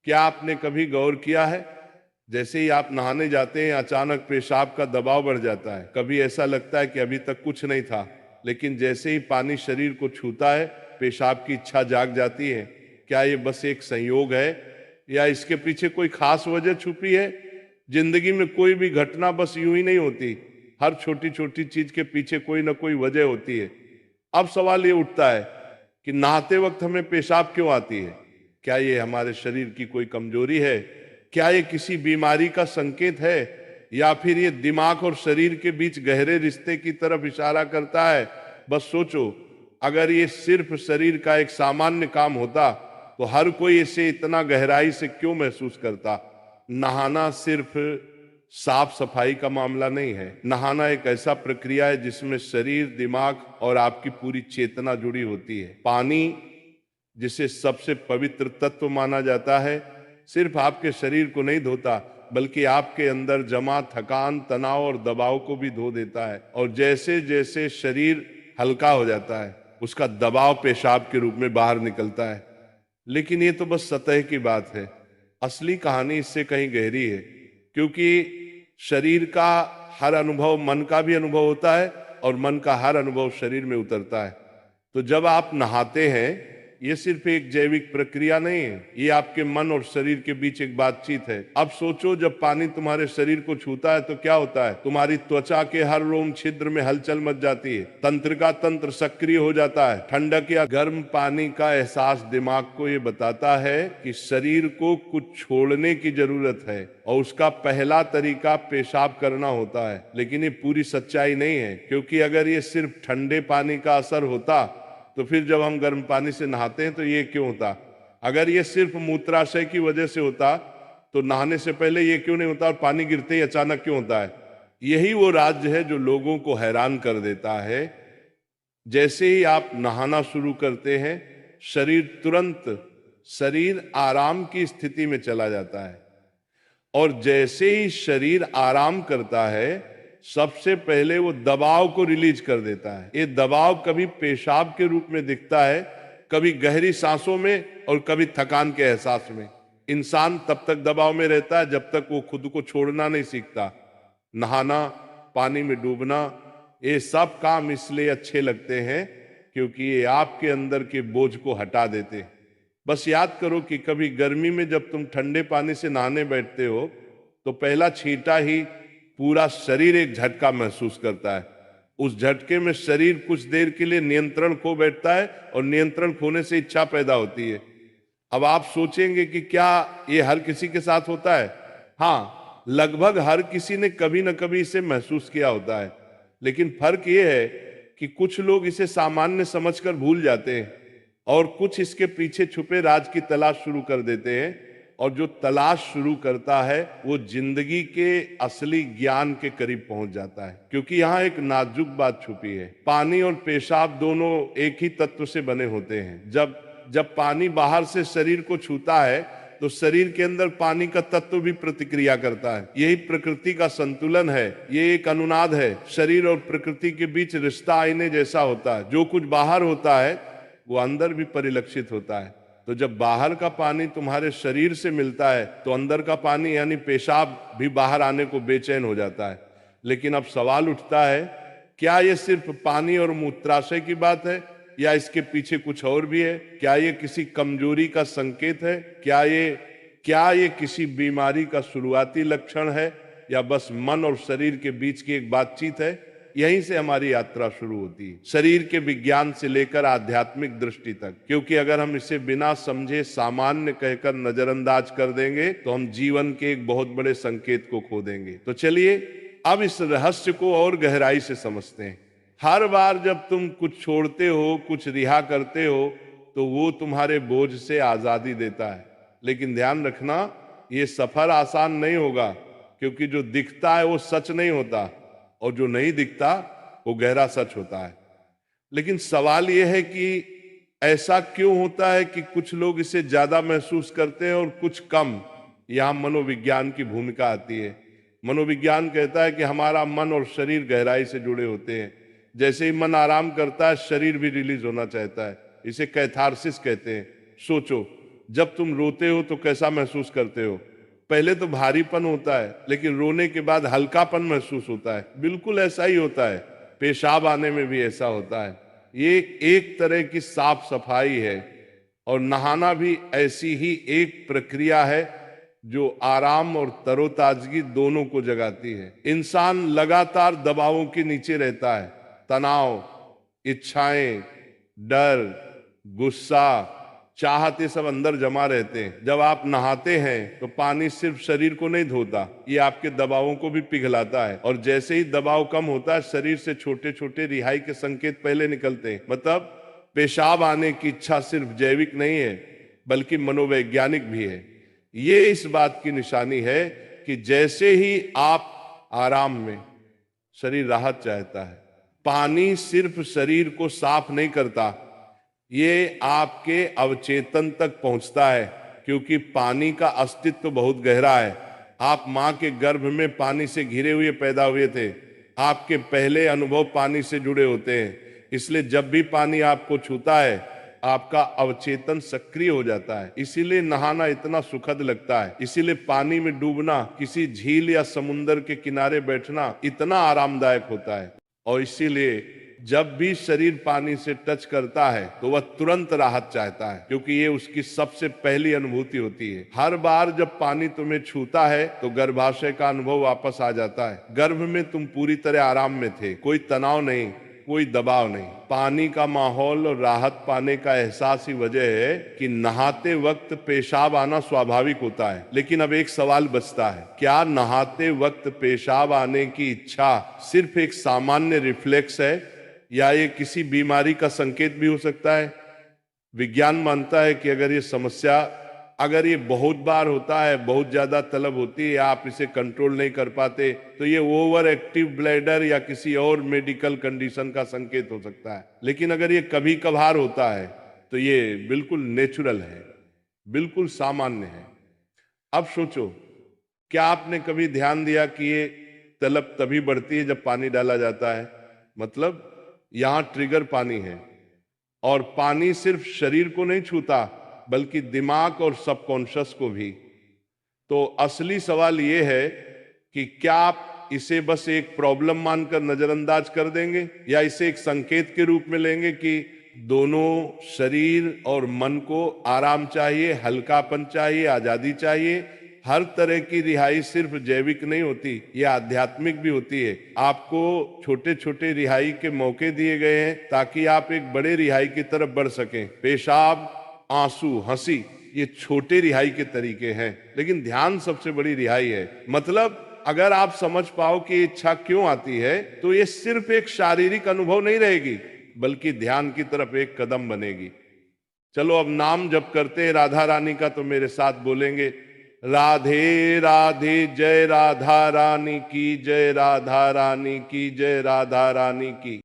क्या आपने कभी गौर किया है, जैसे ही आप नहाने जाते हैं अचानक पेशाब का दबाव बढ़ जाता है। कभी ऐसा लगता है कि अभी तक कुछ नहीं था, लेकिन जैसे ही पानी शरीर को छूता है पेशाब की इच्छा जाग जाती है। क्या ये बस एक संयोग है या इसके पीछे कोई खास वजह छुपी है? जिंदगी में कोई भी घटना बस यूं ही नहीं होती, हर छोटी छोटी चीज के पीछे कोई ना कोई वजह होती है। अब सवाल ये उठता है कि नहाते वक्त हमें पेशाब क्यों आती है? क्या ये हमारे शरीर की कोई कमजोरी है? क्या ये किसी बीमारी का संकेत है, या फिर ये दिमाग और शरीर के बीच गहरे रिश्ते की तरफ इशारा करता है? बस सोचो, अगर ये सिर्फ शरीर का एक सामान्य काम होता तो हर कोई इसे इतना गहराई से क्यों महसूस करता? नहाना सिर्फ साफ सफाई का मामला नहीं है। नहाना एक ऐसा प्रक्रिया है जिसमें शरीर, दिमाग और आपकी पूरी चेतना जुड़ी होती है। पानी, जिसे सबसे पवित्र तत्व माना जाता है, सिर्फ आपके शरीर को नहीं धोता बल्कि आपके अंदर जमा थकान, तनाव और दबाव को भी धो देता है। और जैसे जैसे शरीर हल्का हो जाता है उसका दबाव पेशाब के रूप में बाहर निकलता है। लेकिन ये तो बस सतह की बात है, असली कहानी इससे कहीं गहरी है। क्योंकि शरीर का हर अनुभव मन का भी अनुभव होता है और मन का हर अनुभव शरीर में उतरता है। तो जब आप नहाते हैं ये सिर्फ एक जैविक प्रक्रिया नहीं है, ये आपके मन और शरीर के बीच एक बातचीत है। अब सोचो, जब पानी तुम्हारे शरीर को छूता है तो क्या होता है? तुम्हारी त्वचा के हर रोम छिद्र में हलचल मच जाती है, तंत्र का तंत्र सक्रिय हो जाता है। ठंडक या गर्म पानी का एहसास दिमाग को ये बताता है कि शरीर को कुछ छोड़ने की जरूरत है, और उसका पहला तरीका पेशाब करना होता है। लेकिन ये पूरी सच्चाई नहीं है, क्योंकि अगर ये सिर्फ ठंडे पानी का असर होता तो फिर जब हम गर्म पानी से नहाते हैं तो ये क्यों होता? अगर ये सिर्फ मूत्राशय की वजह से होता तो नहाने से पहले ये क्यों नहीं होता, और पानी गिरते ही अचानक क्यों होता है? यही वो राज्य है जो लोगों को हैरान कर देता है। जैसे ही आप नहाना शुरू करते हैं शरीर आराम की स्थिति में चला जाता है, और जैसे ही शरीर आराम करता है सबसे पहले वो दबाव को रिलीज कर देता है। ये दबाव कभी पेशाब के रूप में दिखता है, कभी गहरी सांसों में और कभी थकान के एहसास में। इंसान तब तक दबाव में रहता है जब तक वो खुद को छोड़ना नहीं सीखता। नहाना, पानी में डूबना, ये सब काम इसलिए अच्छे लगते हैं क्योंकि ये आपके अंदर के बोझ को हटा देते हैं। बस याद करो कि कभी गर्मी में जब तुम ठंडे पानी से नहाने बैठते हो तो पहला छींटा ही पूरा शरीर एक झटका महसूस करता है। उस झटके में शरीर कुछ देर के लिए नियंत्रण खो बैठता है, और नियंत्रण खोने से इच्छा पैदा होती है। अब आप सोचेंगे कि क्या ये हर किसी के साथ होता है? हाँ, लगभग हर किसी ने कभी न कभी इसे महसूस किया होता है। लेकिन फर्क ये है कि कुछ लोग इसे सामान्य समझकर भूल जाते हैं और कुछ इसके पीछे छुपे राज की तलाश शुरू कर देते हैं। और जो तलाश शुरू करता है वो जिंदगी के असली ज्ञान के करीब पहुंच जाता है। क्योंकि यहाँ एक नाजुक बात छुपी है। पानी और पेशाब दोनों एक ही तत्व से बने होते हैं। जब पानी बाहर से शरीर को छूता है तो शरीर के अंदर पानी का तत्व भी प्रतिक्रिया करता है। यही प्रकृति का संतुलन है, ये एक अनुनाद है। शरीर और प्रकृति के बीच रिश्ता आईने जैसा होता है। जो कुछ बाहर होता है वो अंदर भी परिलक्षित होता है। तो जब बाहर का पानी तुम्हारे शरीर से मिलता है तो अंदर का पानी यानी पेशाब भी बाहर आने को बेचैन हो जाता है। लेकिन अब सवाल उठता है, क्या ये सिर्फ पानी और मूत्राशय की बात है या इसके पीछे कुछ और भी है? क्या ये किसी कमजोरी का संकेत है? क्या ये किसी बीमारी का शुरुआती लक्षण है, या बस मन और शरीर के बीच की एक बातचीत है? यहीं से हमारी यात्रा शुरू होती है, शरीर के विज्ञान से लेकर आध्यात्मिक दृष्टि तक। क्योंकि अगर हम इसे बिना समझे सामान्य कहकर नजरअंदाज कर देंगे तो हम जीवन के एक बहुत बड़े संकेत को खो देंगे। तो चलिए अब इस रहस्य को और गहराई से समझते हैं। हर बार जब तुम कुछ छोड़ते हो, कुछ रिहा करते हो, तो वो तुम्हारे बोझ से आजादी देता है। लेकिन ध्यान रखना, ये सफर आसान नहीं होगा, क्योंकि जो दिखता है वो सच नहीं होता, और जो नहीं दिखता वो गहरा सच होता है। लेकिन सवाल यह है कि ऐसा क्यों होता है कि कुछ लोग इसे ज्यादा महसूस करते हैं और कुछ कम? यहां मनोविज्ञान की भूमिका आती है। मनोविज्ञान कहता है कि हमारा मन और शरीर गहराई से जुड़े होते हैं। जैसे ही मन आराम करता है शरीर भी रिलीज होना चाहता है। इसे कैथारसिस कहते हैं। सोचो, जब तुम रोते हो तो कैसा महसूस करते हो? पहले तो भारीपन होता है, लेकिन रोने के बाद हल्कापन महसूस होता है। बिल्कुल ऐसा ही होता है, पेशाब आने में भी ऐसा होता है। ये एक तरह की साफ सफाई है, और नहाना भी ऐसी ही एक प्रक्रिया है जो आराम और तरोताजगी दोनों को जगाती है। इंसान लगातार दबावों के नीचे रहता है, तनाव, इच्छाएं, डर, गुस्सा, चाहते सब अंदर जमा रहते हैं। जब आप नहाते हैं तो पानी सिर्फ शरीर को नहीं धोता, ये आपके दबावों को भी पिघलाता है। और जैसे ही दबाव कम होता है, शरीर से छोटे छोटे रिहाई के संकेत पहले निकलते हैं। मतलब पेशाब आने की इच्छा सिर्फ जैविक नहीं है, बल्कि मनोवैज्ञानिक भी है। ये इस बात की निशानी है कि जैसे ही आप आराम में, शरीर राहत चाहता है। पानी सिर्फ शरीर को साफ नहीं करता, ये आपके अवचेतन तक पहुंचता है, क्योंकि पानी का अस्तित्व बहुत गहरा है। आप मां के गर्भ में पानी से घिरे हुए पैदा हुए थे। आपके पहले अनुभव पानी से जुड़े होते हैं। इसलिए जब भी पानी आपको छूता है, आपका अवचेतन सक्रिय हो जाता है। इसीलिए नहाना इतना सुखद लगता है। इसीलिए पानी में डूबना, किसी झील या समुंदर के किनारे बैठना इतना आरामदायक होता है। और इसीलिए जब भी शरीर पानी से टच करता है तो वह तुरंत राहत चाहता है, क्योंकि ये उसकी सबसे पहली अनुभूति होती है। हर बार जब पानी तुम्हें छूता है तो गर्भाशय का अनुभव वापस आ जाता है। गर्भ में तुम पूरी तरह आराम में थे, कोई तनाव नहीं, कोई दबाव नहीं। पानी का माहौल और राहत पाने का एहसास ही वजह है कि नहाते वक्त पेशाब आना स्वाभाविक होता है। लेकिन अब एक सवाल बचता है, क्या नहाते वक्त पेशाब आने की इच्छा सिर्फ एक सामान्य रिफ्लेक्स है, या ये किसी बीमारी का संकेत भी हो सकता है? विज्ञान मानता है कि अगर ये बहुत बार होता है, बहुत ज्यादा तलब होती है, या आप इसे कंट्रोल नहीं कर पाते, तो ये ओवर एक्टिव ब्लैडर या किसी और मेडिकल कंडीशन का संकेत हो सकता है। लेकिन अगर ये कभी कभार होता है तो ये बिल्कुल नेचुरल है, बिल्कुल सामान्य है। अब सोचो, क्या आपने कभी ध्यान दिया कि ये तलब तभी बढ़ती है जब पानी डाला जाता है? मतलब यहां ट्रिगर पानी है, और पानी सिर्फ शरीर को नहीं छूता, बल्कि दिमाग और सबकॉन्शियस को भी। तो असली सवाल यह है कि क्या आप इसे बस एक प्रॉब्लम मानकर नजरअंदाज कर देंगे, या इसे एक संकेत के रूप में लेंगे कि दोनों शरीर और मन को आराम चाहिए, हल्कापन चाहिए, आजादी चाहिए। हर तरह की रिहाई सिर्फ जैविक नहीं होती, ये आध्यात्मिक भी होती है। आपको छोटे छोटे रिहाई के मौके दिए गए हैं ताकि आप एक बड़े रिहाई की तरफ बढ़ सकें। पेशाब, आंसू, हंसी, ये छोटे रिहाई के तरीके हैं, लेकिन ध्यान सबसे बड़ी रिहाई है। मतलब अगर आप समझ पाओ कि इच्छा क्यों आती है, तो ये सिर्फ एक शारीरिक अनुभव नहीं रहेगी, बल्कि ध्यान की तरफ एक कदम बनेगी। चलो अब नाम जप करते हैं राधा रानी का, तो मेरे साथ बोलेंगे, राधे राधे, जय राधा रानी की जय, राधा रानी की जय, राधा रानी की।